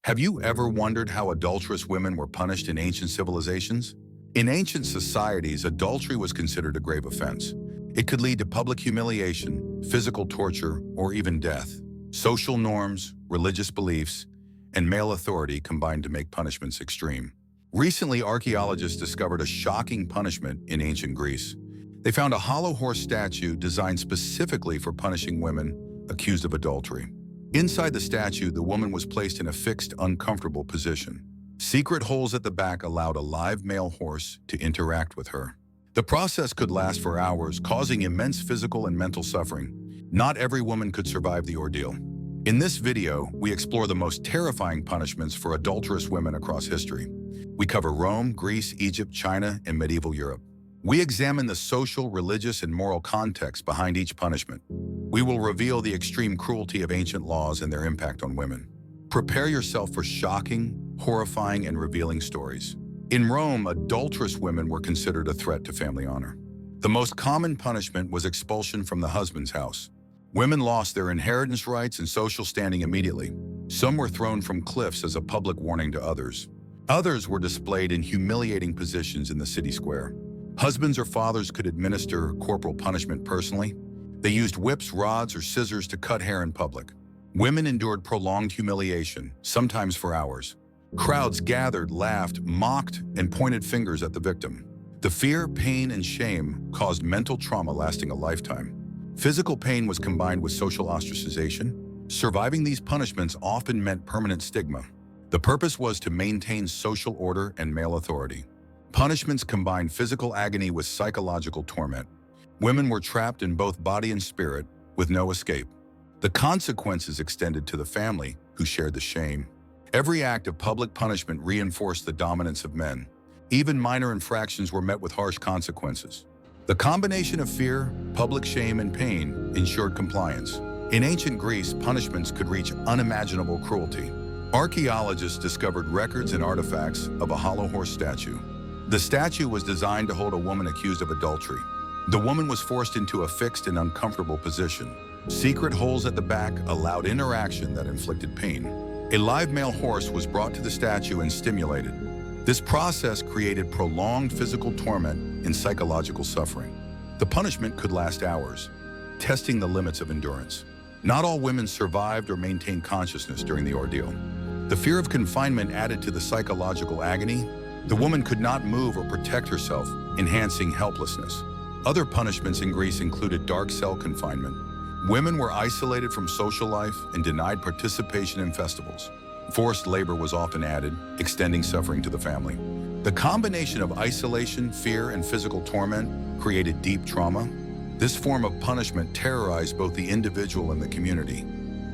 Have you ever wondered how adulterous women were punished in ancient civilizations? In ancient societies, adultery was considered a grave offense. It could lead to public humiliation, physical torture, or even death. Social norms, religious beliefs, and male authority combined to make punishments extreme. Recently, archaeologists discovered a shocking punishment in ancient Greece. They found a hollow horse statue designed specifically for punishing women accused of adultery. Inside the statue, the woman was placed in a fixed, uncomfortable position. Secret holes at the back allowed a live male horse to interact with her. The process could last for hours, causing immense physical and mental suffering. Not every woman could survive the ordeal. In this video, we explore the most terrifying punishments for adulterous women across history. We cover Rome, Greece, Egypt, China, and medieval Europe. We examine the social, religious, and moral context behind each punishment. We will reveal the extreme cruelty of ancient laws and their impact on women. Prepare yourself for shocking, horrifying, and revealing stories. In Rome, adulterous women were considered a threat to family honor. The most common punishment was expulsion from the husband's house. Women lost their inheritance rights and social standing immediately. Some were thrown from cliffs as a public warning to others. Others were displayed in humiliating positions in the city square. Husbands or fathers could administer corporal punishment personally. They used whips, rods, or scissors to cut hair in public. Women endured prolonged humiliation, sometimes for hours. Crowds gathered, laughed, mocked, and pointed fingers at the victim. The fear, pain, and shame caused mental trauma lasting a lifetime. Physical pain was combined with social ostracization. Surviving these punishments often meant permanent stigma. The purpose was to maintain social order and male authority. Punishments combined physical agony with psychological torment. Women were trapped in both body and spirit, with no escape. The consequences extended to the family, who shared the shame. Every act of public punishment reinforced the dominance of men. Even minor infractions were met with harsh consequences. The combination of fear, public shame, and pain ensured compliance. In ancient Greece, punishments could reach unimaginable cruelty. Archaeologists discovered records and artifacts of a hollow horse statue. The statue was designed to hold a woman accused of adultery. The woman was forced into a fixed and uncomfortable position. Secret holes at the back allowed interaction that inflicted pain. A live male horse was brought to the statue and stimulated. This process created prolonged physical torment and psychological suffering. The punishment could last hours, testing the limits of endurance. Not all women survived or maintained consciousness during the ordeal. The fear of confinement added to the psychological agony. The woman could not move or protect herself, enhancing helplessness. Other punishments in Greece included dark cell confinement. Women were isolated from social life and denied participation in festivals. Forced labor was often added, extending suffering to the family. The combination of isolation, fear, and physical torment created deep trauma. This form of punishment terrorized both the individual and the community.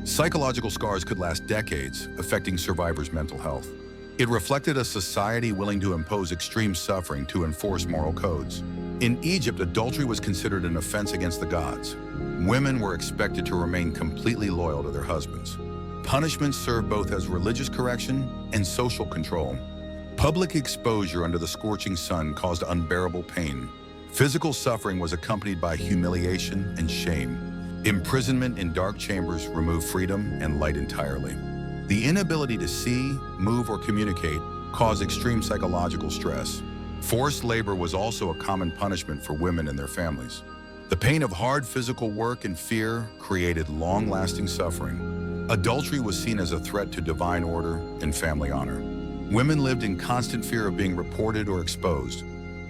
Psychological scars could last decades, affecting survivors' mental health. It reflected a society willing to impose extreme suffering to enforce moral codes. In Egypt, adultery was considered an offense against the gods. Women were expected to remain completely loyal to their husbands. Punishments served both as religious correction and social control. Public exposure under the scorching sun caused unbearable pain. Physical suffering was accompanied by humiliation and shame. Imprisonment in dark chambers removed freedom and light entirely. The inability to see, move, or communicate caused extreme psychological stress. Forced labor was also a common punishment for women and their families. The pain of hard physical work and fear created long-lasting suffering. Adultery was seen as a threat to divine order and family honor. Women lived in constant fear of being reported or exposed.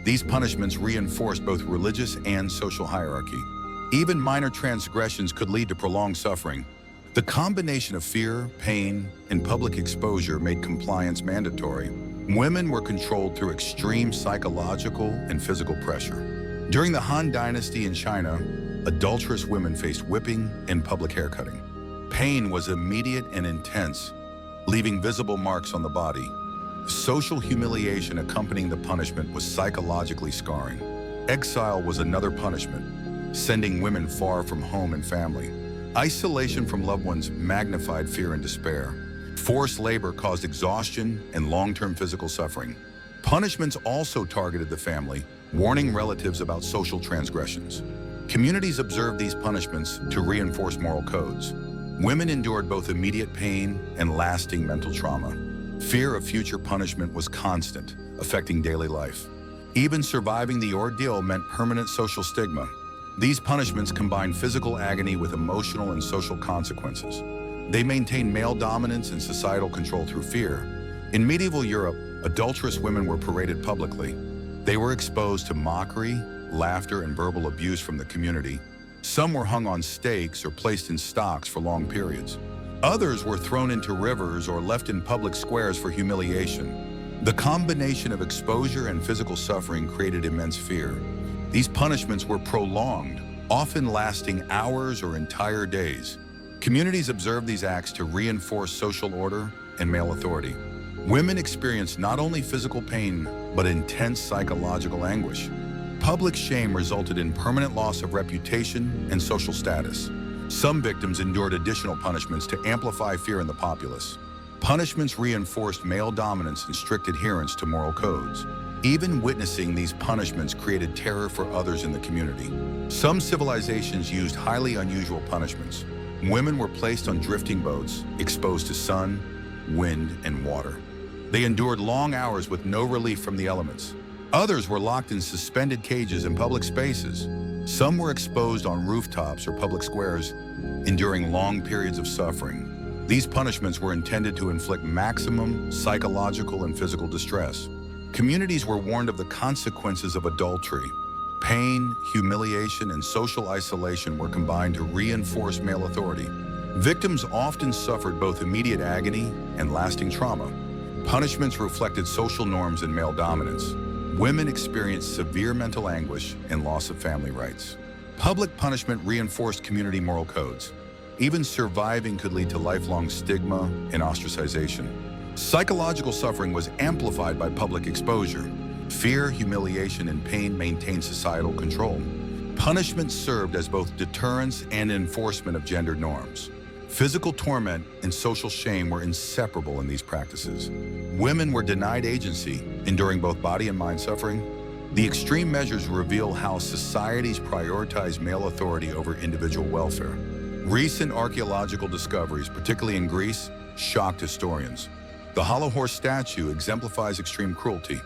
These punishments reinforced both religious and social hierarchy. Even minor transgressions could lead to prolonged suffering. The combination of fear, pain, and public exposure made compliance mandatory. Women were controlled through extreme psychological and physical pressure. During the Han Dynasty in China, adulterous women faced whipping and public haircutting. Pain was immediate and intense, leaving visible marks on the body. Social humiliation accompanying the punishment was psychologically scarring. Exile was another punishment, sending women far from home and family. Isolation from loved ones magnified fear and despair. Forced labor caused exhaustion and long-term physical suffering. Punishments also targeted the family, warning relatives about social transgressions. Communities observed these punishments to reinforce moral codes. Women endured both immediate pain and lasting mental trauma. Fear of future punishment was constant, affecting daily life. Even surviving the ordeal meant permanent social stigma. These punishments combined physical agony with emotional and social consequences. They maintained male dominance and societal control through fear. In medieval Europe, adulterous women were paraded publicly. They were exposed to mockery, laughter, and verbal abuse from the community. Some were hung on stakes or placed in stocks for long periods. Others were thrown into rivers or left in public squares for humiliation. The combination of exposure and physical suffering created immense fear. These punishments were prolonged, often lasting hours or entire days. Communities observed these acts to reinforce social order and male authority. Women experienced not only physical pain, but intense psychological anguish. Public shame resulted in permanent loss of reputation and social status. Some victims endured additional punishments to amplify fear in the populace. Punishments reinforced male dominance and strict adherence to moral codes. Even witnessing these punishments created terror for others in the community. Some civilizations used highly unusual punishments. Women were placed on drifting boats, exposed to sun, wind, and water. They endured long hours with no relief from the elements. Others were locked in suspended cages in public spaces. Some were exposed on rooftops or public squares, enduring long periods of suffering. These punishments were intended to inflict maximum psychological and physical distress. Communities were warned of the consequences of adultery. Pain, humiliation, and social isolation were combined to reinforce male authority. Victims often suffered both immediate agony and lasting trauma. Punishments reflected social norms and male dominance. Women experienced severe mental anguish and loss of family rights. Public punishment reinforced community moral codes. Even surviving could lead to lifelong stigma and ostracization. Psychological suffering was amplified by public exposure. Fear, humiliation, and pain maintained societal control. Punishment served as both deterrence and enforcement of gendered norms. Physical torment and social shame were inseparable in these practices. Women were denied agency, enduring both body and mind suffering. The extreme measures reveal how societies prioritize male authority over individual welfare. Recent archaeological discoveries, particularly in Greece, shocked historians. The hollow horse statue exemplifies extreme cruelty.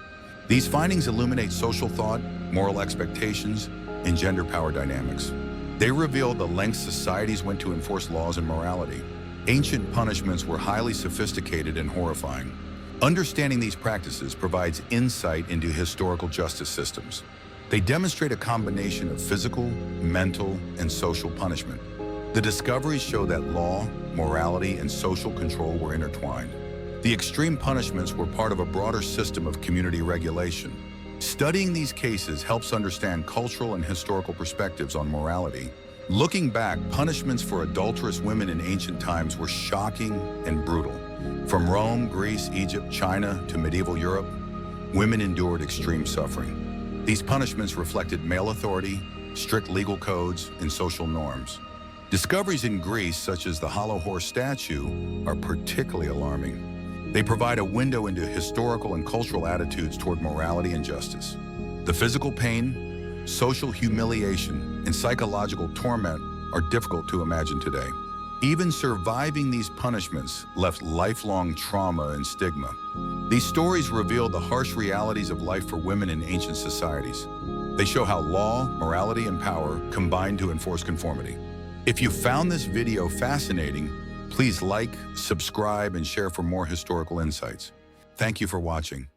These findings illuminate social thought, moral expectations, and gender power dynamics. They reveal the lengths societies went to enforce laws and morality. Ancient punishments were highly sophisticated and horrifying. Understanding these practices provides insight into historical justice systems. They demonstrate a combination of physical, mental, and social punishment. The discoveries show that law, morality, and social control were intertwined. The extreme punishments were part of a broader system of community regulation. Studying these cases helps understand cultural and historical perspectives on morality. Looking back, punishments for adulterous women in ancient times were shocking and brutal. From Rome, Greece, Egypt, China, to medieval Europe, women endured extreme suffering. These punishments reflected male authority, strict legal codes, and social norms. Discoveries in Greece, such as the hollow horse statue, are particularly alarming. They provide a window into historical and cultural attitudes toward morality and justice. The physical pain, social humiliation, and psychological torment are difficult to imagine today. Even surviving these punishments left lifelong trauma and stigma. These stories reveal the harsh realities of life for women in ancient societies. They show how law, morality, and power combine to enforce conformity. If you found this video fascinating, please like, subscribe, and share for more historical insights. Thank you for watching.